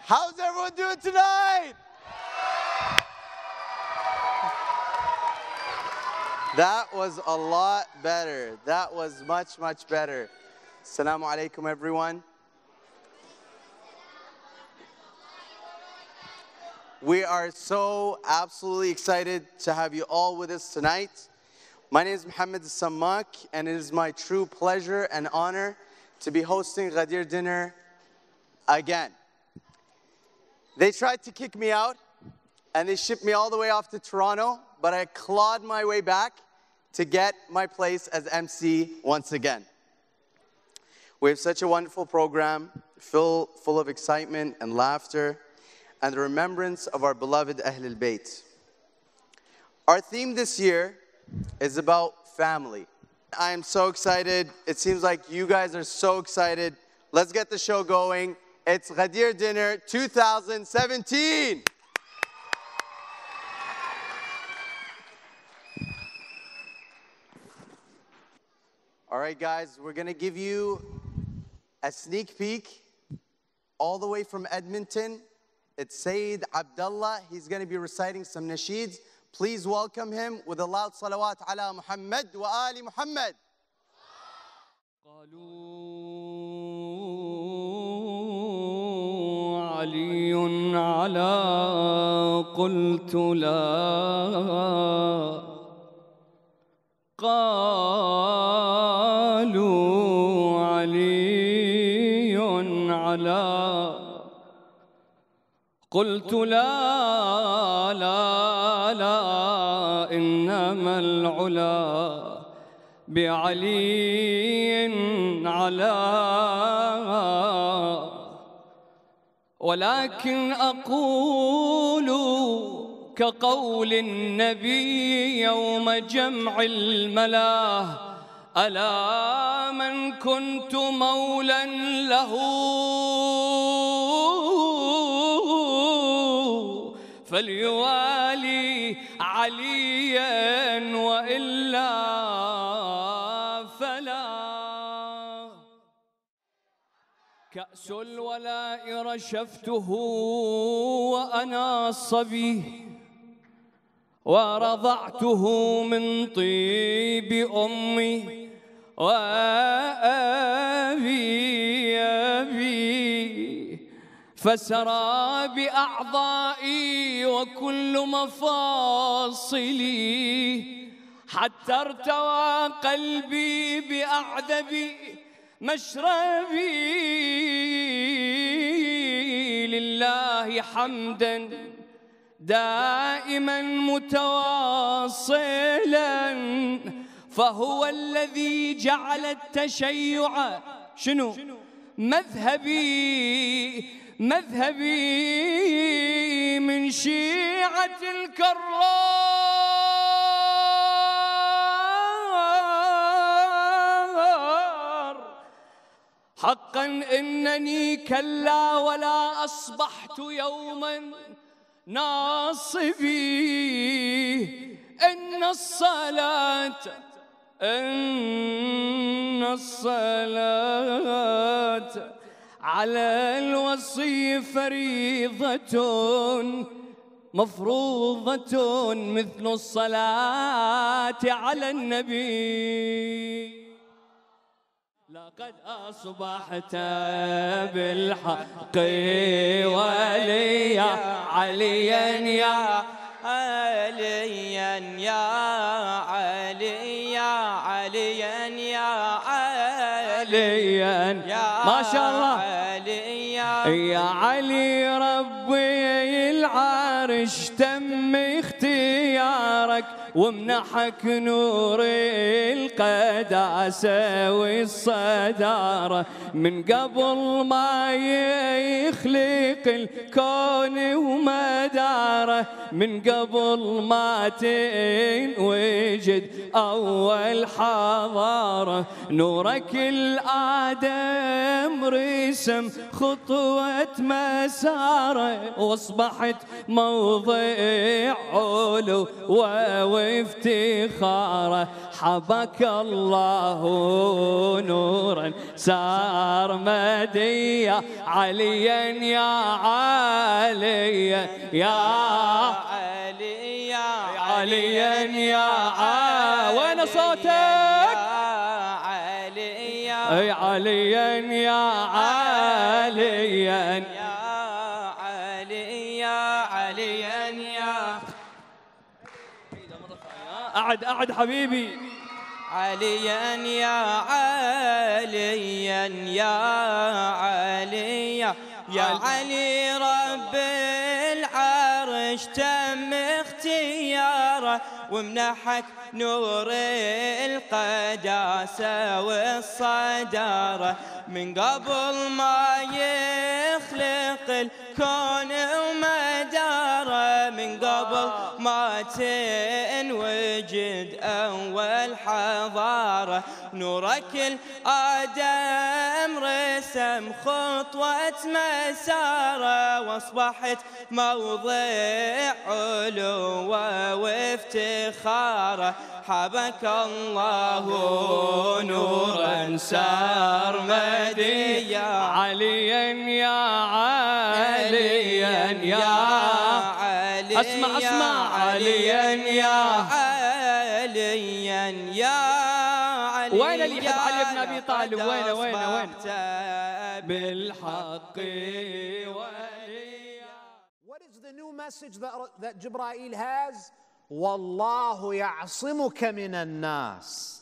How's everyone doing tonight? That was a lot better. That was much, much better. Assalamu alaikum, everyone. We are so absolutely excited to have you all with us tonight. My name is Mohammed Sammak, and it is my true pleasure and honor to be hosting Ghadeer dinner again. They tried to kick me out, and they shipped me all the way off to Toronto, but I clawed my way back to get my place as MC once again. We have such a wonderful program, full of excitement and laughter, and the remembrance of our beloved Ahl al-Bayt. Our theme this year is about family. I am so excited. It seems like you guys are so excited. Let's get the show going. It's Ghadeer Dinner 2017. All right, guys, we're going to give you a sneak peek all the way from Edmonton. It's Sayed Abdullah. He's going to be reciting some nasheeds. Please welcome him with a loud salawat ala Muhammad wa ali Muhammad. علي على قلت لا قالوا علي على قلت لا لا لا إنما العلا بعلي على ولكن أقول كقول النبي يوم جمع الملاه ألا من كنت مولا له فليوالي عليا وإلا فلا كأس الولاء رشفته وأنا صبي ورضعته من طيب أمي وأبي فسرى بأعضائي وكل مفاصلي حتى ارتوى قلبي بأعذبي مشربي لله حمدا دائما متواصلا فهو الذي جعل التشيع شنو مذهبي من شيعة الكرار حقا إنني كلا ولا أصبحت يوما ناصبي إن الصلاة على الوصي فريضة مفروضة مثل الصلاة على النبي لقد أصبحت بالحق وليا عليا يا عليا يا عليا عليا يا عليا ما شاء الله يا علي ربي العرش تم اختيارك ومنحك نور القداسة والصدارة من قبل ما يخلق الكون ومداره من قبل ما تنوجد أول حضارة نورك الآدم رسم خطوة مساره واصبحت موضع علو وافتخاره حبك الله نورا سرمديا عليا يا عليا يا عليا عليا يا وين صوتك اي عليا يا عليا يا عليا عليا يا أعد حبيبي عليا يا عليا يا عليا يا علي رب العرش تم اختياره ومنحك نور القداسة والصدارة من قبل ما يخلق الكون ومداره من قبل ما تنوجد أول حضارة نورك الآدم رسم خطوة مساره واصبحت موضع علوه وافتخاره حبك الله نورا سرمديا عليا يا عليا يا عليا اسمع عليا يا عليا يا عليا وين اللي يحب علي بن ابي طالب وين بالحق وليا. What is the new message that Jibreel has? والله يعصمك من الناس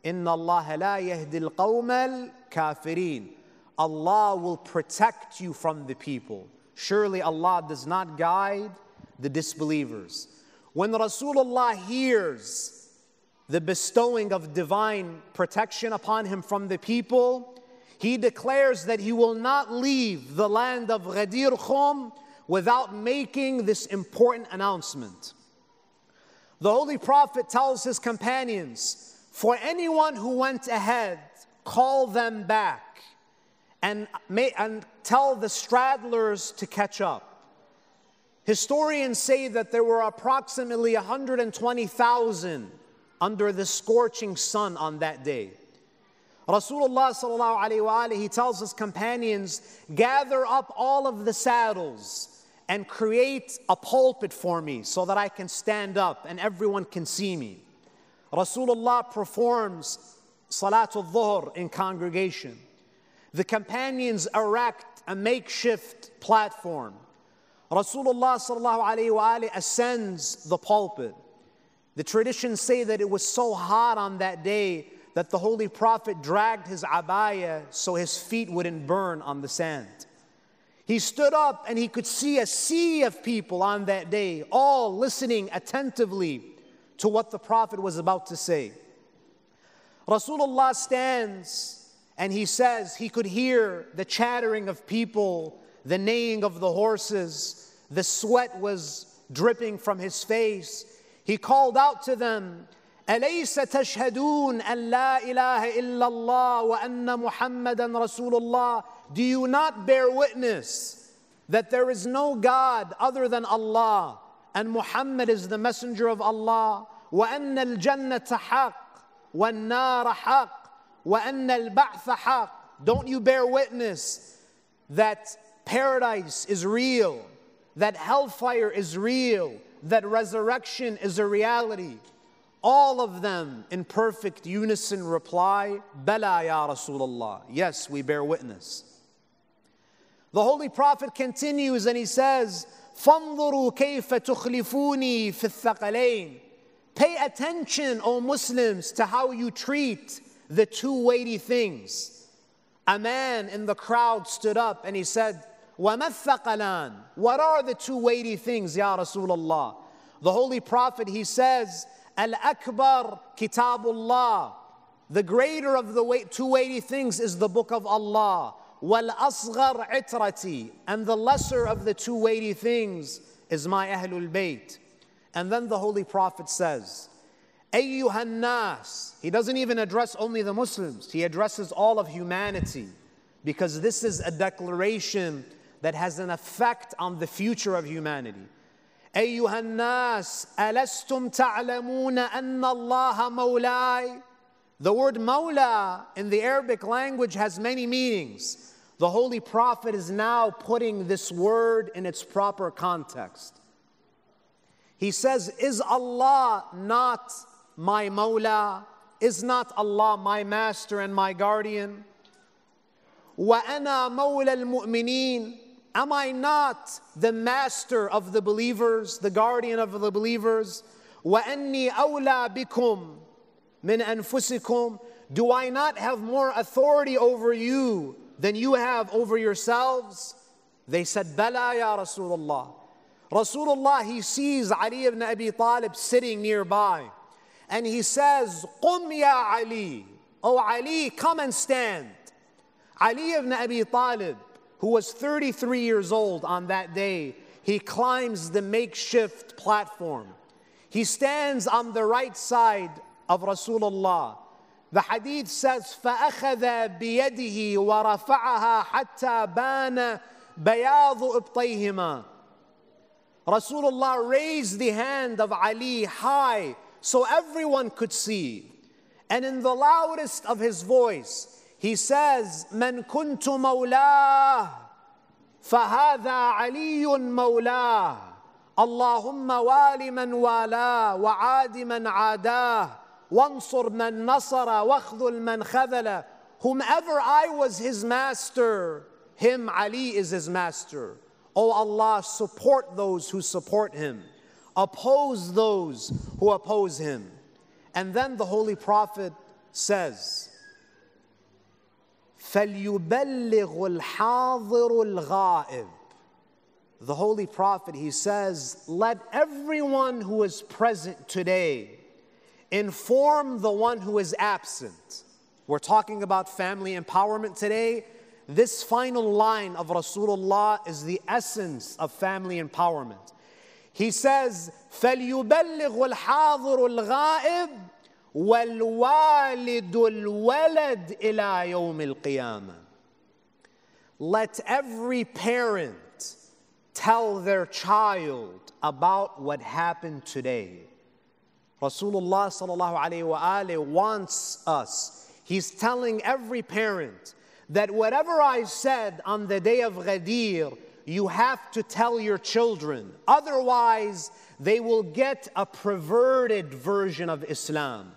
إن الله لا يهدي القوم الكافرين. Allah will protect you from the people. Surely Allah does not guide the disbelievers. When Rasulullah hears the bestowing of divine protection upon him from the people, he declares that he will not leave the land of Ghadeer Khum without making this important announcement. The Holy Prophet tells his companions, for anyone who went ahead, call them back and tell the straddlers to catch up. Historians say that there were approximately 120,000 under the scorching sun on that day. Rasulullah sallallahu alayhi wa he tells his companions, gather up all of the saddles and create a pulpit for me so that I can stand up and everyone can see me. Rasulullah performs Salatul Dhuhr in congregation. The companions erect a makeshift platform. Rasulullah sallallahu alayhi wa ascends the pulpit. The traditions say that it was so hot on that day that the Holy Prophet dragged his abaya so his feet wouldn't burn on the sand. He stood up and he could see a sea of people on that day, all listening attentively to what the Prophet was about to say. Rasulullah stands and he says he could hear the chattering of people, the neighing of the horses, the sweat was dripping from his face. He called out to them, أَلَيْسَ تَشْهَدُونَ أَن لَا إِلَهَ إِلَّا اللَّهُ وَأَنَّ مُحَمَّدًا رَسُولُ اللَّهِ. Do you not bear witness that there is no God other than Allah and Muhammad is the messenger of Allah? وَأَنَّ الْجَنَّةَ حَقٌّ وَالنَّارَ حَقٌّ وَأَنَّ الْبَعْثَ حَقٌّ. Don't you bear witness that paradise is real, that hellfire is real, that resurrection is a reality? All of them in perfect unison reply, Bala ya Rasulullah. Yes, we bear witness. The Holy Prophet continues and he says, فَانظُرُوا كَيْفَ تُخْلِفُونِي فِي الثَّقَلَيْنِ. Pay attention, O Muslims, to how you treat the two weighty things. A man in the crowd stood up and he said, وَمَا الثَّقَلَانِ. What are the two weighty things, Ya Rasulullah? The Holy Prophet, he says, Al-Akbar Kitabullah. The greater of the two weighty things is the book of Allah. Wal-Asghar Itrati. And the lesser of the two weighty things is my Ahlul Bayt. And then the Holy Prophet says, Ayyuhan Nas. He doesn't even address only the Muslims. He addresses all of humanity. Because this is a declaration that has an effect on the future of humanity. أيها الناس ألستم تعلمون أن الله مولاي. The word Mawla in the Arabic language has many meanings. The Holy Prophet is now putting this word in its proper context. He says, is Allah not my Mawla? Is not Allah my master and my guardian? وَأَنَا مَوْلَى الْمُؤْمِنِينَ. Am I not the master of the believers, the guardian of the believers? وَأَنِّي أَوْلَى بِكُمْ مِنْ أَنفُسِكُمْ. Do I not have more authority over you than you have over yourselves? They said, Bala ya Rasulullah. Rasulullah, he sees Ali ibn Abi Talib sitting nearby. And he says, Qum ya Ali. Oh Ali, come and stand. Ali ibn Abi Talib, who was 33 years old on that day, he climbs the makeshift platform. He stands on the right side of Rasulullah. The hadith says, فَأَخَذَ بِيَدِهِ وَرَفَعَهَا حَتَّى بَانَ بَيَاضُ إِبْطَيْهِمَا. Rasulullah raised the hand of Ali high so everyone could see. And in the loudest of his voice, he says, مَنْ كُنْتُ مَوْلَاهُ فَهَذَا عَلِيٌّ مَوْلَاهُ اللهم وَالِ مَنْ وَالَاهُ وَعَادِ مَنْ عَادَاهُ وَانْصُرْ مَنْ نَصَرَ وَاخْذُلْ مَنْ خَذَلَ. Whomever I was his master, him Ali is his master. O Allah, support those who support him. Oppose those who oppose him. And then the Holy Prophet says, فَلْيُبَلِّغُ الْحَاضِرُ الْغَائِبُ. The Holy Prophet, he says, let everyone who is present today inform the one who is absent. We're talking about family empowerment today. This final line of Rasulullah is the essence of family empowerment. He says, فَلْيُبَلِّغُ الْحَاضِرُ الْغَائِبُ وَالْوَالِدُ الْوَلَدِ إِلَى يَوْمِ الْقِيَامَةِ. Let every parent tell their child about what happened today. Rasulullah sallallahu alayhi wa alayhi wants us. He's telling every parent that whatever I said on the day of Ghadeer, you have to tell your children. Otherwise, they will get a perverted version of Islam.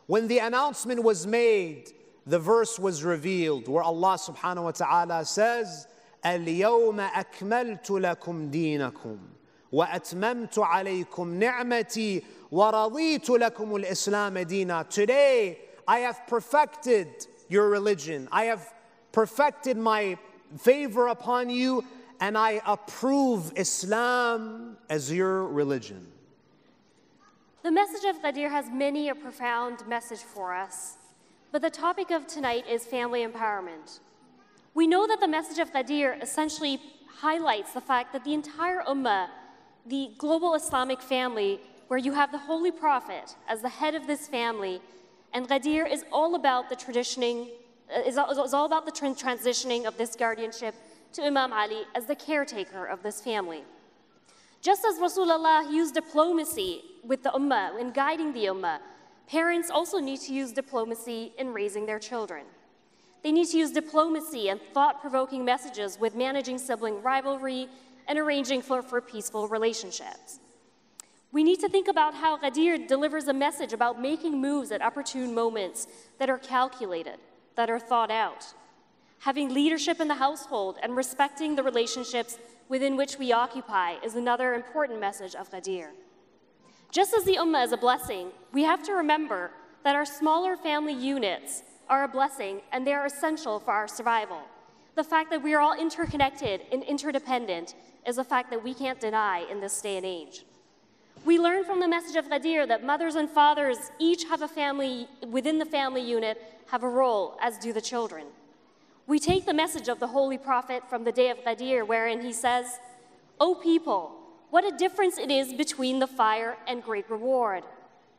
When the announcement was made, the verse was revealed where Allah subhanahu wa ta'ala says, اليوم أكملت لكم دينكم وأتممت عليكم نعمتي ورضيت لكم الإسلام دينا. Today I have perfected your religion. I have perfected my favor upon you, and I approve Islam as your religion. The message of Ghadeer has many a profound message for us, but the topic of tonight is family empowerment. We know that the message of Ghadeer essentially highlights the fact that the entire ummah, the global Islamic family, where you have the Holy Prophet as the head of this family, and Ghadeer is all about the transitioning of this guardianship to Imam Ali as the caretaker of this family. Just as Rasulullah used diplomacy with the ummah in guiding the ummah, parents also need to use diplomacy in raising their children. They need to use diplomacy and thought-provoking messages with managing sibling rivalry and arranging for peaceful relationships. We need to think about how Ghadeer delivers a message about making moves at opportune moments that are calculated, that are thought out. Having leadership in the household and respecting the relationships within which we occupy is another important message of Ghadeer. Just as the ummah is a blessing, we have to remember that our smaller family units are a blessing and they are essential for our survival. The fact that we are all interconnected and interdependent is a fact that we can't deny in this day and age. We learn from the message of Ghadeer that mothers and fathers each have a family, within the family unit, have a role, as do the children. We take the message of the Holy Prophet from the day of Ghadeer, wherein he says, O people, what a difference it is between the fire and great reward.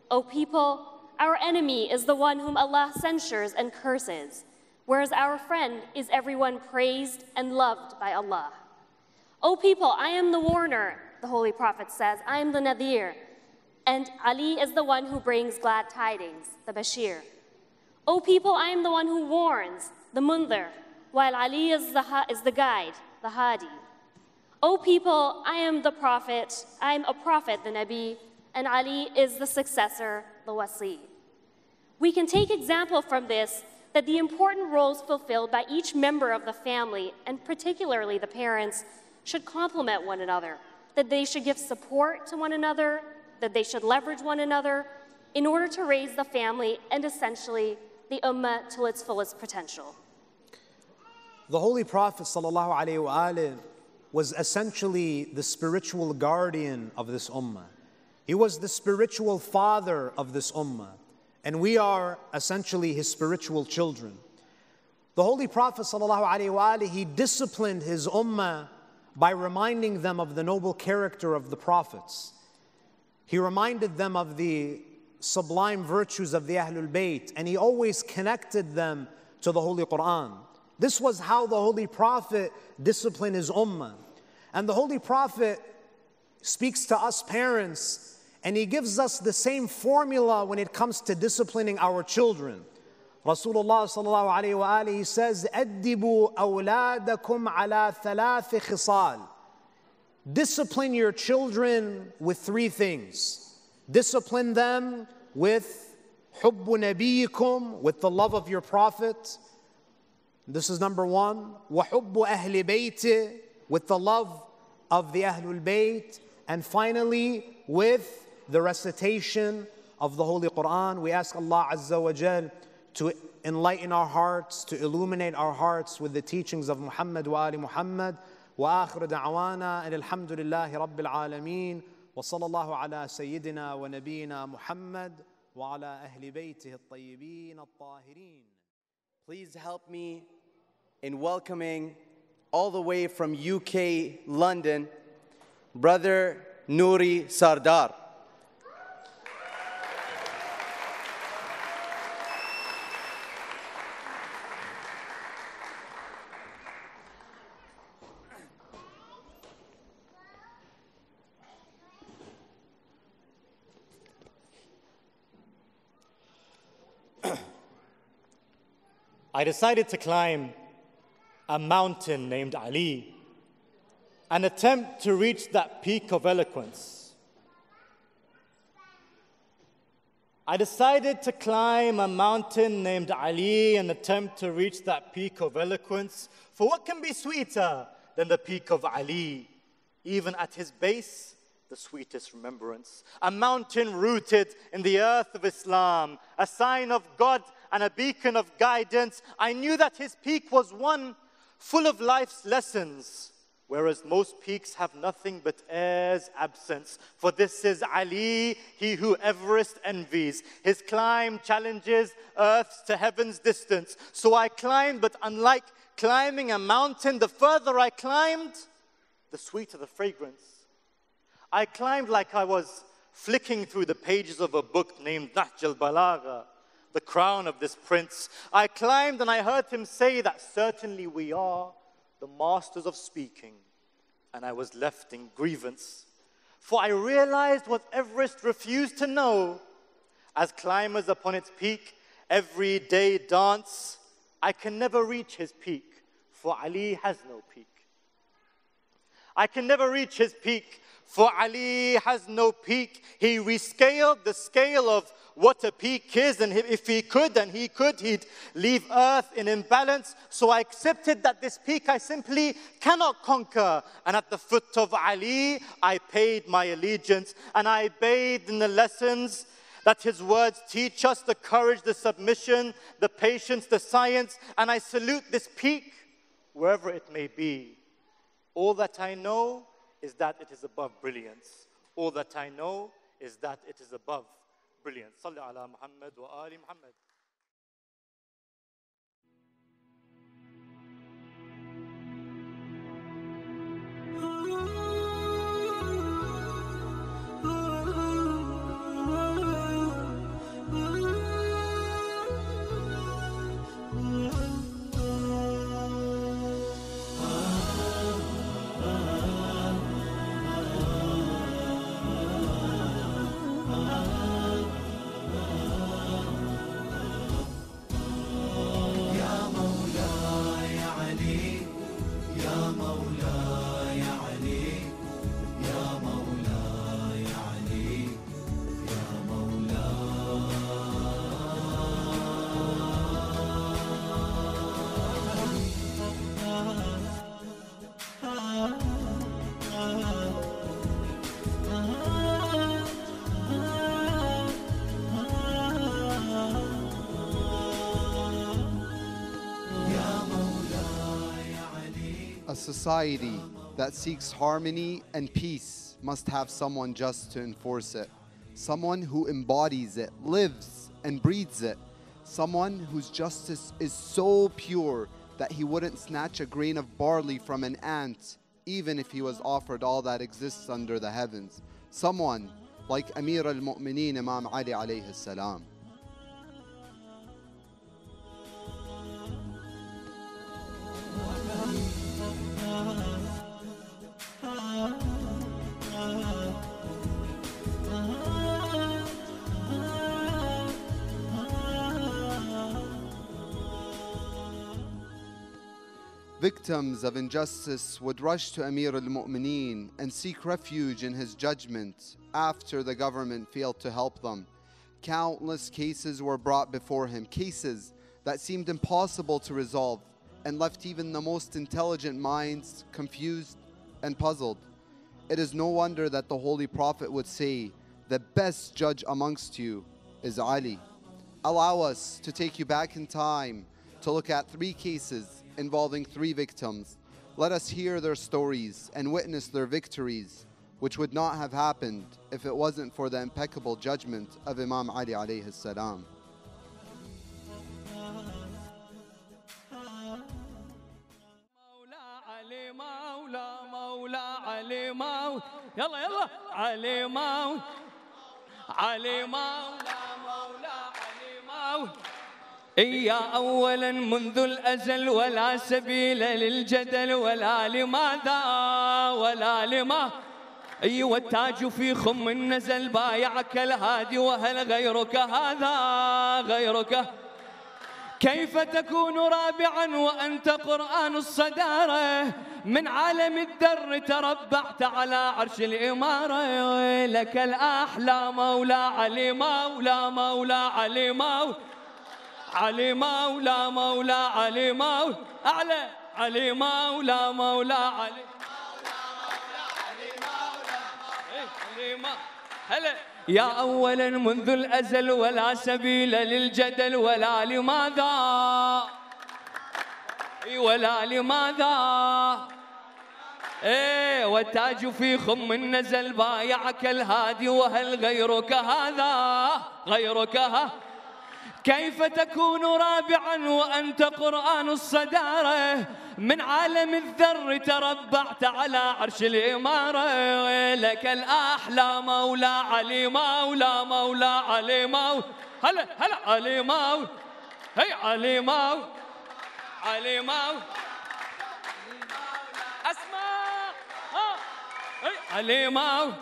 O people, our enemy is the one whom Allah censures and curses, whereas our friend is everyone praised and loved by Allah. O people, I am the warner, the Holy Prophet says, I am the Nadir, and Ali is the one who brings glad tidings, the Bashir. O people, I am the one who warns, the Mundhir, while Ali is the guide, the Hadi. O people, I am the prophet, I am a prophet, the Nabi, and Ali is the successor, the Wasi. We can take example from this that the important roles fulfilled by each member of the family, and particularly the parents, should complement one another, that they should give support to one another, that they should leverage one another in order to raise the family and essentially the ummah to its fullest potential. The Holy Prophet ﷺ was essentially the spiritual guardian of this ummah. He was the spiritual father of this ummah, and we are essentially his spiritual children. The Holy Prophet ﷺ, he disciplined his ummah by reminding them of the noble character of the prophets. He reminded them of the sublime virtues of the Ahlul Bayt, and he always connected them to the Holy Quran. This was how the Holy Prophet disciplined his ummah. And the Holy Prophet speaks to us parents, and he gives us the same formula when it comes to disciplining our children. Rasulullah sallallahu alayhi wa alihi, he says, أَدِّبُوا أَوْلَادَكُمْ عَلَى ثَلَاثِ خِصَالٍ. Discipline your children with three things. Discipline them with حُبُّ نَبِيِّكُمْ, with the love of your Prophet. This is number one. وَحُبُّ أَهْلِ بَيْتِ, with the love of the Ahlul Bayt. And finally, with the recitation of the Holy Quran. We ask Allah Azza wa Jal to enlighten our hearts, to illuminate our hearts with the teachings of Muhammad wa Ali Muhammad. وآخر دعوانا أن الحمد لله رب العالمين وصلى الله على سيدنا ونبينا محمد وعلى أهل بيته الطيبين الطاهرين. Please help me in welcoming all the way from UK, London, Br.Nouri Sardar. I decided to climb a mountain named Ali, an attempt to reach that peak of eloquence. I decided to climb a mountain named Ali, an attempt to reach that peak of eloquence. For what can be sweeter than the peak of Ali? Even at his base, the sweetest remembrance. A mountain rooted in the earth of Islam, a sign of God and a beacon of guidance. I knew that his peak was one full of life's lessons, whereas most peaks have nothing but air's absence. For this is Ali, he who Everest envies. His climb challenges earth's to heaven's distance. So I climbed, but unlike climbing a mountain, the further I climbed, the sweeter the fragrance. I climbed like I was flicking through the pages of a book named Nahj al-Balagha, the crown of this prince. I climbed and I heard him say that certainly we are the masters of speaking. And I was left in grievance. For I realized what Everest refused to know. As climbers upon its peak, every day dance, I can never reach his peak, for Ali has no peak. I can never reach his peak, for Ali has no peak. He rescaled the scale of what a peak is, and if he could, and he could, he'd leave earth in imbalance. So I accepted that this peak I simply cannot conquer. And at the foot of Ali, I paid my allegiance, and I bathed in the lessons that his words teach us, the courage, the submission, the patience, the science. And I salute this peak, wherever it may be. All that I know is that it is above brilliance. All that I know is that it is above brilliance. Salli ala Muhammad wa ali Muhammad. A society that seeks harmony and peace must have someone just to enforce it. Someone who embodies it, lives and breathes it. Someone whose justice is so pure that he wouldn't snatch a grain of barley from an ant, even if he was offered all that exists under the heavens. Someone like Amir al-Mu'mineen Imam Ali alayhi salam. Victims of injustice would rush to Amir al-Mu'mineen and seek refuge in his judgment after the government failed to help them. Countless cases were brought before him, cases that seemed impossible to resolve and left even the most intelligent minds confused and puzzled. It is no wonder that the Holy Prophet would say, "The best judge amongst you is Ali." Allow us to take you back in time to look at 3 cases involving 3 victims. Let us hear their stories and witness their victories, which would not have happened if it wasn't for the impeccable judgment of Imam Ali alayhi salam. يلا يلا علي مول علي مولا مولا علي مول يا أولا منذ الأزل ولا سبيل للجدل ولا لماذا ولا لما أي والتاج في خم النزل بايعك الهادي وهل غيرك هذا غيرك كيف تكون رابعا وأنت قرآن الصدارة من عالم الدر تربعت على عرش الإمارة لك الأحلى مولا علي مولا مولا علي مولا علي مولا مولا علي مولا أعلى علي مولا مولا علي مولا هلا يا أولا منذ الأزل ولا سبيل للجدل ولا لماذا ولا لماذا والتاج في خم النزل بايعك الهادي وهل غيرك هذا غيرك كيف تكون رابعا وأنت قرآن الصدارة من عالم الذر تربعت على عرش الإمارة لك الأحلى مولا علي مولا مولا علي مولا هلا هلا علي مولا هي علي مولا علي مولا أسمع هي علي مولا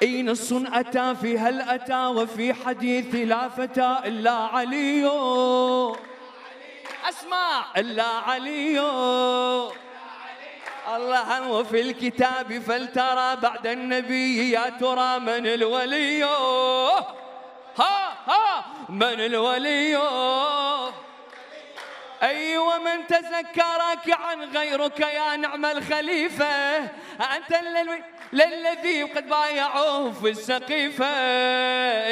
أي نص أتى في هل أتى وفي حديث لا فتى إلا علي أسمع إلا علي الله وفي الكتاب فلترى بعد النبي يا ترى من الولي ها من الولي أيوة من تذكرك عن غيرك يا نعم الخليفة أنت للذي قد بايعوه في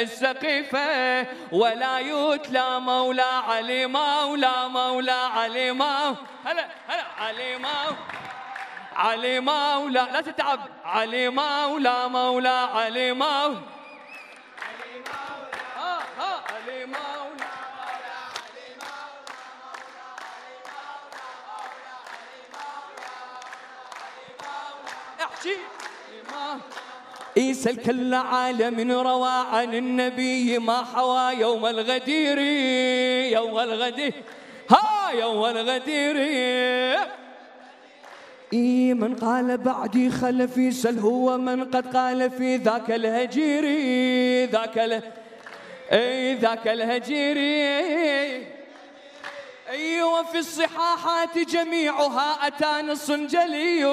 السقيفة ولا يتلى مولا علي مولا مولا علي مولا هلا هلا علي مولا علي مولا لا تتعب علي مولا مولا علي مولا علي مولا احكي عيسى الكل عالم روى عن النبي ما حوى يوم الغدير يوم الغدير يوم الغدير من قال بعدي خلفي سل هو من قد قال في ذاك الهجير ذاك الهجير وفي الصحاحات جميعها أتى نص جلي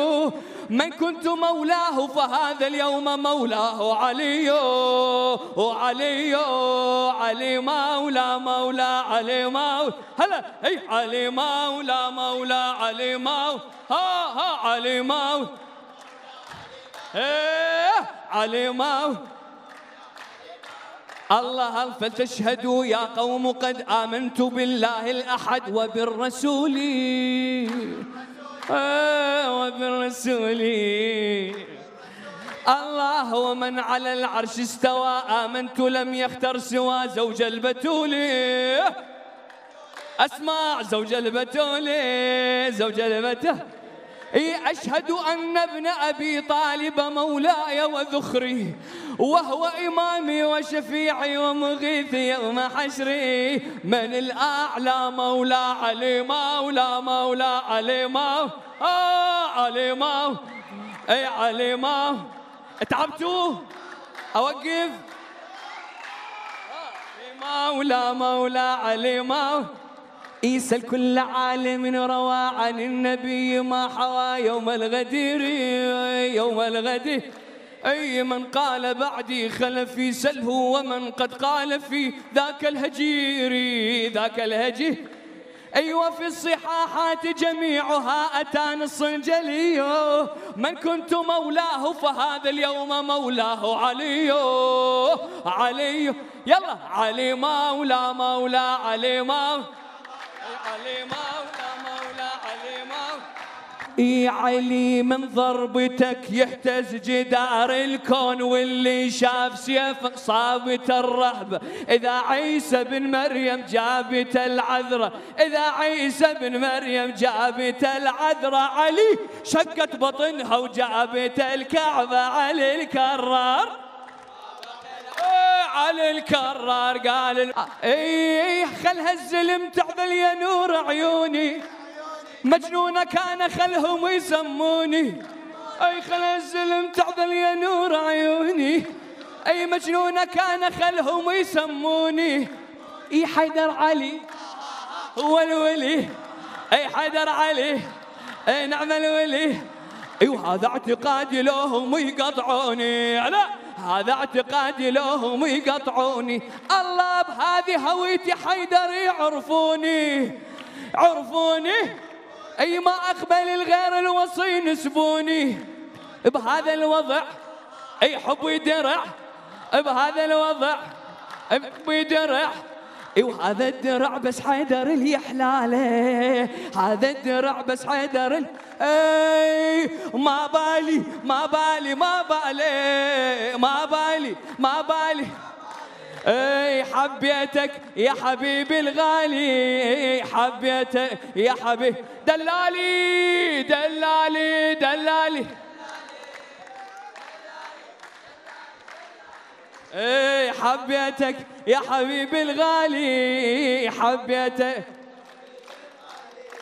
من كنت مولاه فهذا اليوم مولاه علي علي علي مولا مولا علي مولا هلا هي علي مولا مولا علي مولا ها علي مولا علي مولا الله فلتشهدوا يا قوم قد آمنت بالله الأحد وبالرسول بالرسول. الله ومن على العرش استوى آمنت لم يختر سوى زوج البتول. أسمع زوج البتول زوج البتول. أشهد أن ابن أبي طالب مولاي وذخري وهو إمامي وشفيعي ومغيثي يوم حشري. من الأعلى مولى علي مولى مولى علي مولى علي مولى أي علي مولى. تعبتوا أوقف؟ مولى مولى علي مولى. يسأل كل عالم روى عن النبي ما حوى يوم الغدير يوم الغدير. أي من قال بعدي خلفي سله ومن قد قال في ذاك الهجير ذاك الهجير. أيوة في الصحاحات جميعها أتى نص جلي من كنت مولاه فهذا اليوم مولاه علي علي. يلا علي مولى مولى علي مولى علي مولى مولى علي مولى. يا علي من ضربتك يهتز جدار الكون واللي شاف سيفك صابت الرهبة. إذا عيسى بن مريم جابت العذراء إذا عيسى بن مريم جابت العذراء علي شقت بطنها وجابت الكعبة علي الكرار علي الكرار. قال ايه خلها الزلم تعذل يا نور عيوني مجنونة كان خلهم يسموني. اي خلها الزلم تعذل يا نور عيوني اي مجنونة كان خلهم يسموني. اي حيدر علي هو الولي اي حيدر علي اي نعم الولي. اي وهذا اعتقادي لهم يقطعوني. لا هذا اعتقادي لهم يقطعوني. الله بهذه هويتي حيدر يعرفوني عرفوني. اي ما اقبل الغير الوصي نسبوني. بهذا الوضع اي حبي درع بهذا الوضع حبي درع. اي وهذا الدرع بس حيدر اللي يحلاله هذا الدرع بس حيدر اي ما بالي ما بالي ما بالي ما بالي ما بالي. اي حبيتك يا حبيبي الغالي حبيتك يا حبيبي. دلالي دلالي دلالي اي حبيتك يا حبيبي الغالي حبيتك.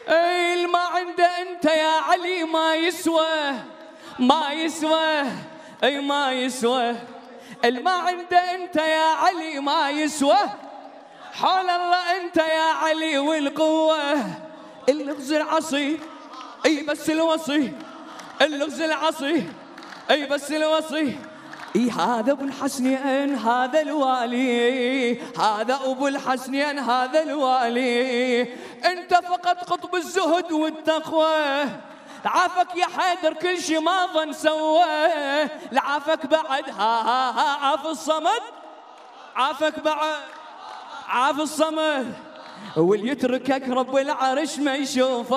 اي ما عنده انت يا علي ما يسوى ما يسوى اي ما يسوى. الما عنده انت يا علي ما يسوى. حول الله انت يا علي والقوة. اللغز العصي اي بس الوصي اللغز العصي اي بس الوصي. اي هذا ابو الحسنين هذا الوالي هذا ابو الحسنين هذا الوالي. انت فقط قطب الزهد والتقوى. لعافك يا حيدر كل شي ما ظن سواه. لعافك بعد ها عاف الصمد عافك بعد عاف الصمد. واللي يتركك رب العرش ما يشوفه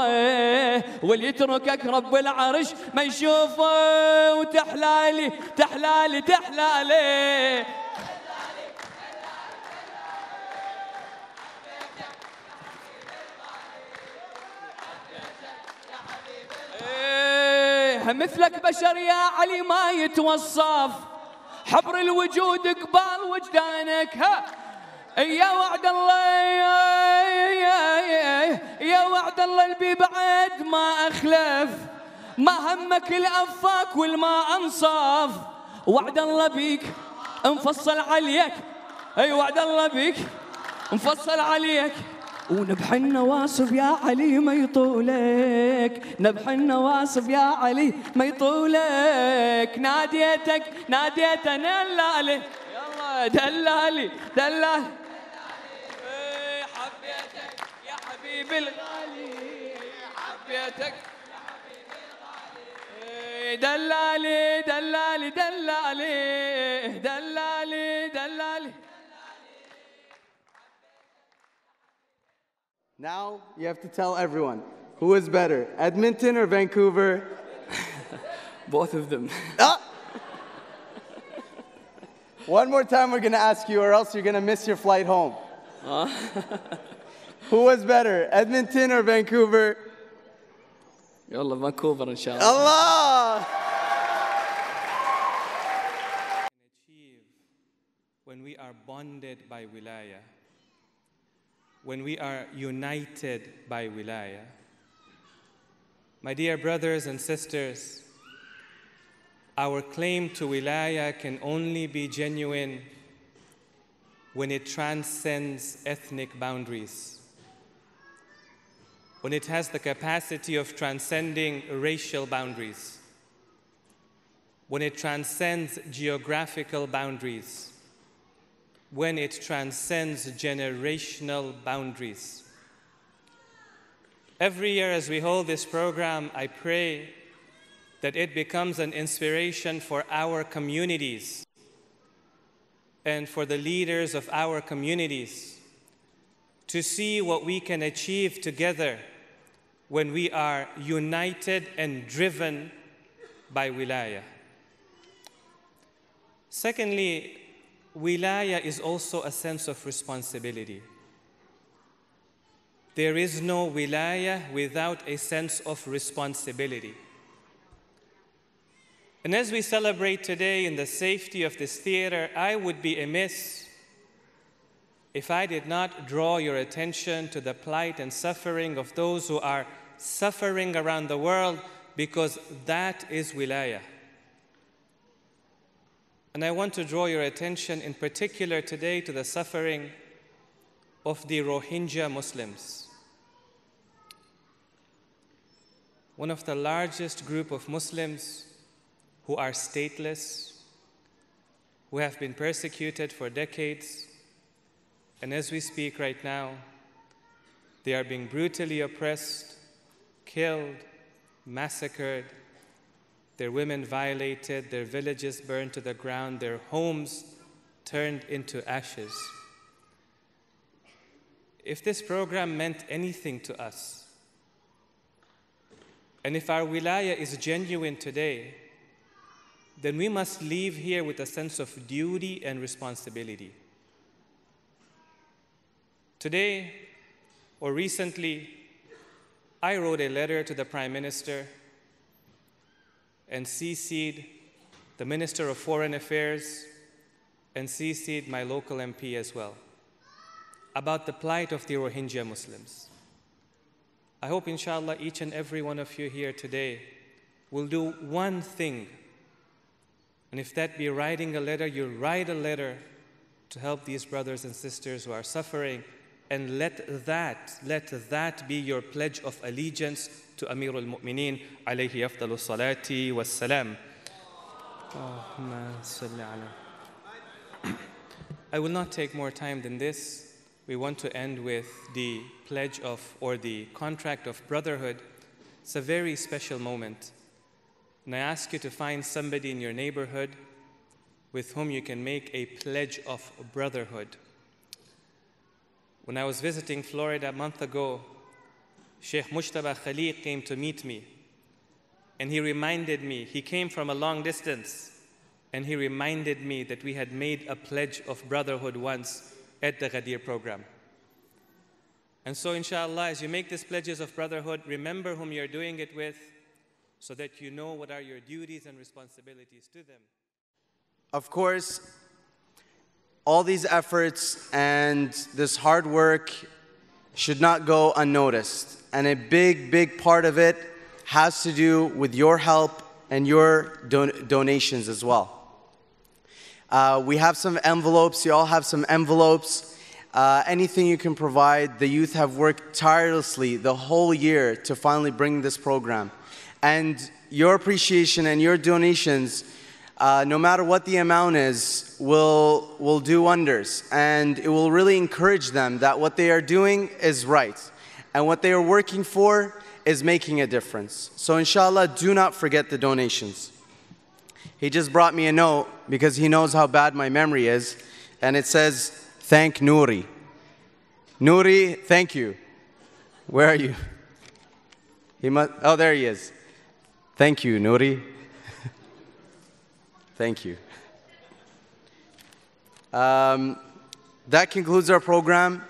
واللي يتركك رب العرش ما يشوفه. وتحلالي تحلالي تحلالي مثلك بشر يا علي ما يتوصف. حبر الوجود قبال وجدانك ها يا وعد الله يا وعد الله البي بعد ما أخلف. ما همك الأفاك والما أنصاف. وعد الله بيك انفصل عليك أي وعد الله بيك انفصل عليك. ونبح النواصب يا علي ما يطولك نبح النواصب يا علي ما يطولك. ناديتك ناديت دلالي يلا دلالي دلالي. حبيتك يا حبيبي الغالي حبيتك يا حبيبي الغالي. دلالي دلالي دلالي دلالي دلالي. Now you have to tell everyone who is better, Edmonton or Vancouver? Both of them. Ah! One more time we're going to ask you, or else you're going to miss your flight home. Who was better, Edmonton or Vancouver? يلا فانكوفر إن شاء الله. Allah! Achieve when we are bonded by wilaya, when we are united by wilaya. My dear brothers and sisters, our claim to wilaya can only be genuine when it transcends ethnic boundaries, when it has the capacity of transcending racial boundaries, when it transcends geographical boundaries, when it transcends generational boundaries. Every year as we hold this program, I pray that it becomes an inspiration for our communities and for the leaders of our communities to see what we can achieve together when we are united and driven by wilaya. Secondly, wilaya is also a sense of responsibility. There is no wilaya without a sense of responsibility. And as we celebrate today in the safety of this theater, I would be amiss if I did not draw your attention to the plight and suffering of those who are suffering around the world, because that is wilaya. And I want to draw your attention in particular today to the suffering of the Rohingya Muslims. One of the largest group of Muslims who are stateless, who have been persecuted for decades, and as we speak right now, they are being brutally oppressed, killed, massacred, their women violated, their villages burned to the ground, their homes turned into ashes. If this program meant anything to us, and if our wilaya is genuine today, then we must leave here with a sense of duty and responsibility. Today, or recently, I wrote a letter to the Prime Minister and CC'd the Minister of Foreign Affairs and CC'd my local MP as well about the plight of the Rohingya Muslims. I hope, inshallah, each and every one of you here today will do one thing. And if that be writing a letter, you write a letter to help these brothers and sisters who are suffering, and let that be your pledge of allegiance to Amir al-Mu'mineen, alayhi afdalu salati was salam. I will not take more time than this. We want to end with the pledge of, or the contract of brotherhood. It's a very special moment. And I ask you to find somebody in your neighborhood with whom you can make a pledge of brotherhood. When I was visiting Florida a month ago, Sheikh Mujtaba Khaliq came to meet me. And he reminded me, he came from a long distance, and he reminded me that we had made a pledge of brotherhood once at the Ghadeer program. And so, inshallah, as you make these pledges of brotherhood, remember whom you're doing it with, so that you know what are your duties and responsibilities to them. Of course, all these efforts and this hard work should not go unnoticed. And a big part of it has to do with your help and your donations as well. We have some envelopes. You all have some envelopes. Anything you can provide. The youth have worked tirelessly the whole year to finally bring this program. And your appreciation and your donations, no matter what the amount is, will do wonders. And it will really encourage them that what they are doing is right. And what they are working for is making a difference. So inshallah, do not forget the donations. He just brought me a note because he knows how bad my memory is. And it says, thank Nouri. Nouri, thank you. Where are you? He must, oh, there he is. Thank you, Nouri. Thank you. That concludes our program.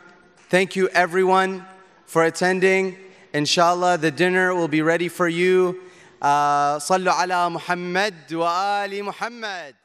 Thank you everyone for attending. Inshallah, the dinner will be ready for you. Sallu ala Muhammad wa ali Muhammad.